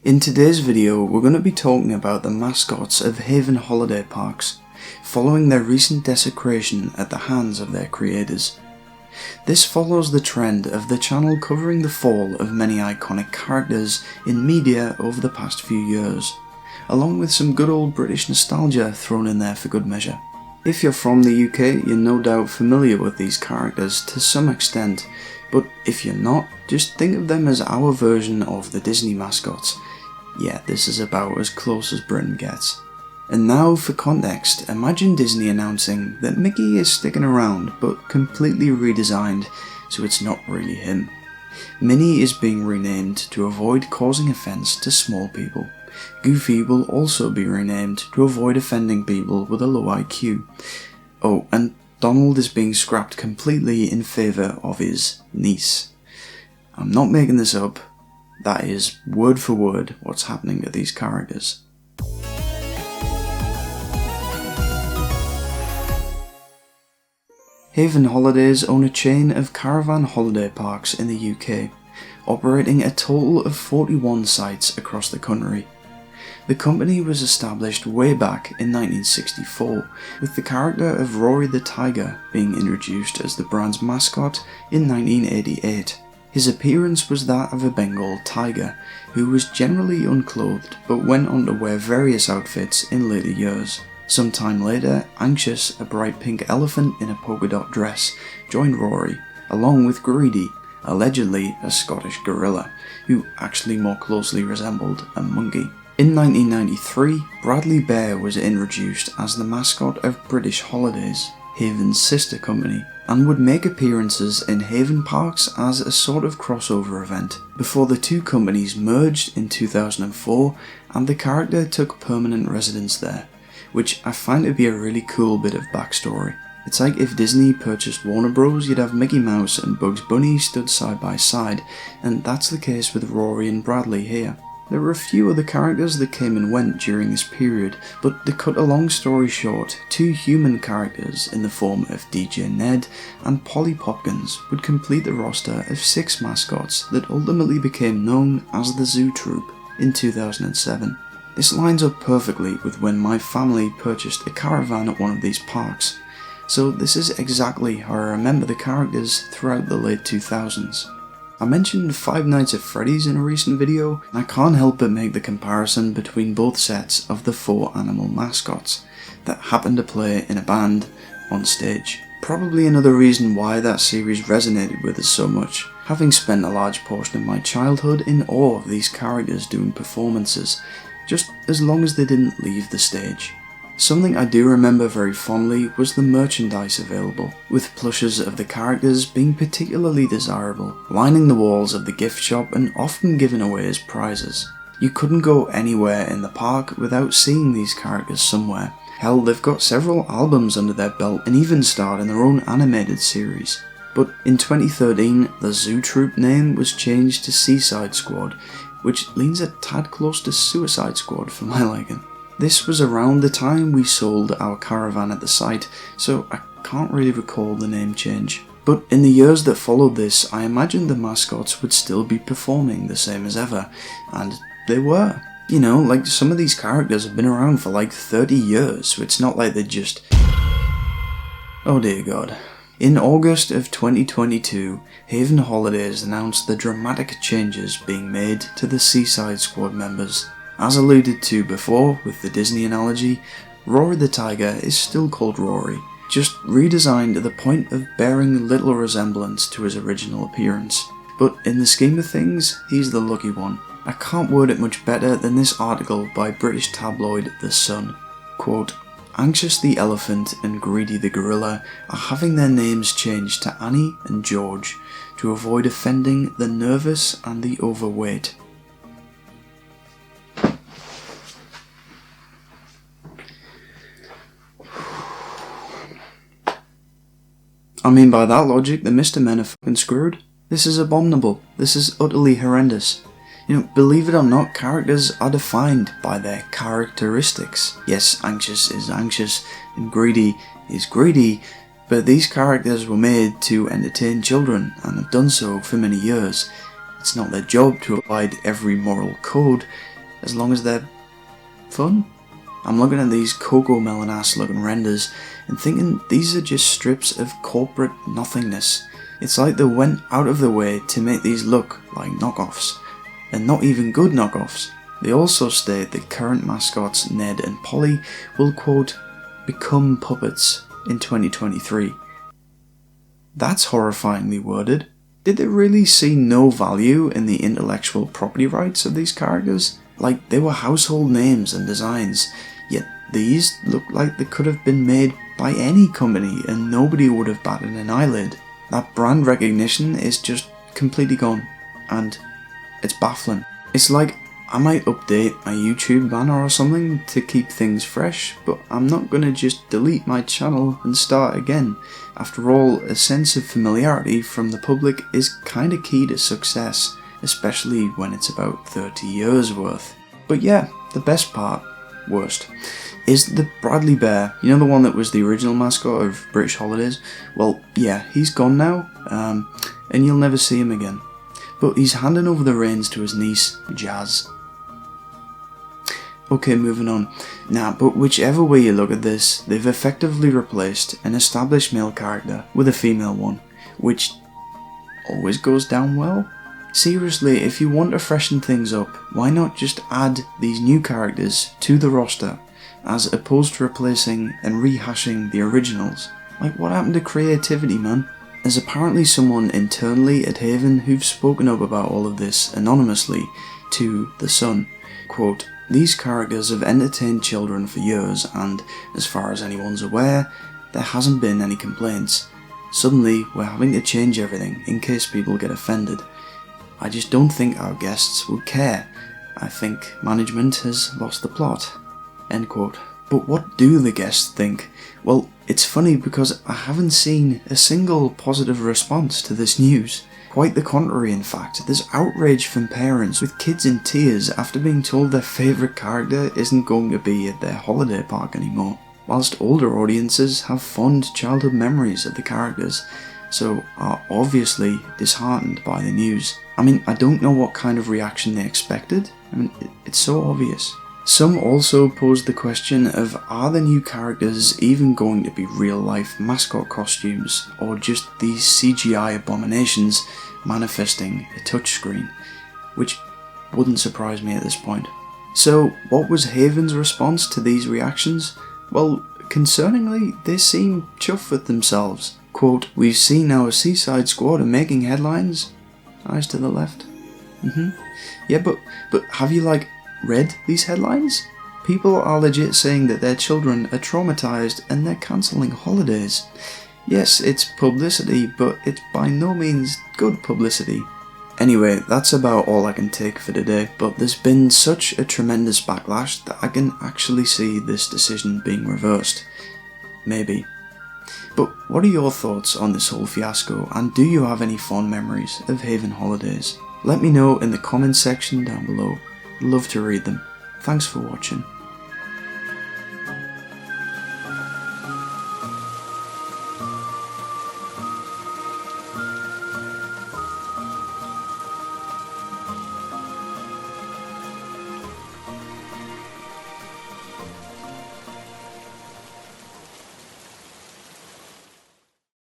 In today's video, we're going to be talking about the mascots of Haven holiday parks, following their recent desecration at the hands of their creators. This follows the trend of the channel covering the fall of many iconic characters in media over the past few years, along with some good old British nostalgia thrown in there for good measure. If you're from the UK, you're no doubt familiar with these characters to some extent, but if you're not, just think of them as our version of the Disney mascots. Yeah, this is about as close as Britain gets. And now for context, imagine Disney announcing that Mickey is sticking around but completely redesigned, so it's not really him. Minnie is being renamed to avoid causing offence to small people. Goofy will also be renamed to avoid offending people with a low IQ. Oh, and Donald is being scrapped completely in favour of his niece. I'm not making this up. That is word for word what's happening to these characters. Haven Holidays own a chain of caravan holiday parks in the UK, operating a total of 41 sites across the country. The company was established way back in 1964, with the character of Rory the Tiger being introduced as the brand's mascot in 1988. His appearance was that of a Bengal tiger, who was generally unclothed but went on to wear various outfits in later years. Sometime later, Anxious, a bright pink elephant in a polka dot dress, joined Rory, along with Greedy, allegedly a Scottish gorilla, who actually more closely resembled a monkey. In 1993, Bradley Bear was introduced as the mascot of British Holidays, Haven's sister company, and would make appearances in Haven parks as a sort of crossover event, before the two companies merged in 2004 and the character took permanent residence there, which I find to be a really cool bit of backstory. It's like if Disney purchased Warner Bros, you'd have Mickey Mouse and Bugs Bunny stood side by side, and that's the case with Rory and Bradley here. There were a few other characters that came and went during this period, but to cut a long story short, two human characters in the form of DJ Ned and Polly Popkins would complete the roster of 6 mascots that ultimately became known as the Zoo Troop in 2007. This lines up perfectly with when my family purchased a caravan at one of these parks, so this is exactly how I remember the characters throughout the late 2000s. I mentioned Five Nights at Freddy's in a recent video, and I can't help but make the comparison between both sets of the 4 animal mascots that happen to play in a band on stage. Probably another reason why that series resonated with us so much, having spent a large portion of my childhood in awe of these characters doing performances, just as long as they didn't leave the stage. Something I do remember very fondly was the merchandise available, with plushes of the characters being particularly desirable, lining the walls of the gift shop and often given away as prizes. You couldn't go anywhere in the park without seeing these characters somewhere. Hell, they've got several albums under their belt and even starred in their own animated series. But in 2013, the Zoo Troop name was changed to Seaside Squad, which leans a tad close to Suicide Squad for my liking. This was around the time we sold our caravan at the site, so I can't really recall the name change. But in the years that followed this, I imagined the mascots would still be performing the same as ever, and they were. You know, like some of these characters have been around for like 30 years, so it's not like they just... Oh dear God. In August of 2022, Haven Holidays announced the dramatic changes being made to the Seaside Squad members. As alluded to before with the Disney analogy, Rory the Tiger is still called Rory, just redesigned to the point of bearing little resemblance to his original appearance. But in the scheme of things, he's the lucky one. I can't word it much better than this article by British tabloid The Sun. Quote, Anxious the elephant and Greedy the gorilla are having their names changed to Annie and George to avoid offending the nervous and the overweight. I mean, by that logic, the Mr. Men are fucking screwed. This is abominable. This is utterly horrendous. You know, believe it or not, characters are defined by their characteristics. Yes, Anxious is anxious and Greedy is greedy, but these characters were made to entertain children and have done so for many years. It's not their job to abide every moral code, as long as they're fun. I'm looking at these Cocoa Melon ass looking renders and thinking these are just strips of corporate nothingness. It's like they went out of their way to make these look like knockoffs, and not even good knockoffs. They also state that current mascots Ned and Polly will, quote, become puppets in 2023. That's horrifyingly worded. Did they really see no value in the intellectual property rights of these characters? Like, they were household names and designs, yet these look like they could have been made by any company and nobody would have batted an eyelid. That brand recognition is just completely gone, and it's baffling. It's like I might update my YouTube banner or something to keep things fresh, but I'm not gonna just delete my channel and start again. After all, a sense of familiarity from the public is kinda key to success, especially when it's about 30 years worth. But yeah, the best part, worst, is the Bradley Bear. You know, the one that was the original mascot of British Holidays? Well, yeah, he's gone now, and you'll never see him again. But he's handing over the reins to his niece, Jazz. Okay, moving on. But whichever way you look at this, they've effectively replaced an established male character with a female one, which always goes down well. Seriously, if you want to freshen things up, why not just add these new characters to the roster, as opposed to replacing and rehashing the originals? Like, what happened to creativity, man? There's apparently someone internally at Haven who've spoken up about all of this anonymously to The Sun. Quote, these characters have entertained children for years and, as far as anyone's aware, there hasn't been any complaints. Suddenly, we're having to change everything in case people get offended. I just don't think our guests would care. I think management has lost the plot. End quote. But what do the guests think? Well, it's funny because I haven't seen a single positive response to this news. Quite the contrary, in fact. There's outrage from parents with kids in tears after being told their favourite character isn't going to be at their holiday park anymore, whilst older audiences have fond childhood memories of the characters, so are obviously disheartened by the news. I mean, I don't know what kind of reaction they expected. I mean, it's so obvious. Some also posed the question of, are the new characters even going to be real-life mascot costumes, or just these CGI abominations manifesting a touchscreen, which wouldn't surprise me at this point. So, what was Haven's response to these reactions? Well, concerningly, they seem chuffed with themselves. Quote, we've seen our Seaside Squad are making headlines. Eyes to the left. Yeah, but have you, read these headlines? People are legit saying that their children are traumatized and they're cancelling holidays. Yes, it's publicity, but it's by no means good publicity. Anyway, that's about all I can take for today, but there's been such a tremendous backlash that I can actually see this decision being reversed. Maybe. But what are your thoughts on this whole fiasco, and do you have any fond memories of Haven holidays? Let me know in the comments section down below. Love to read them. Thanks for watching.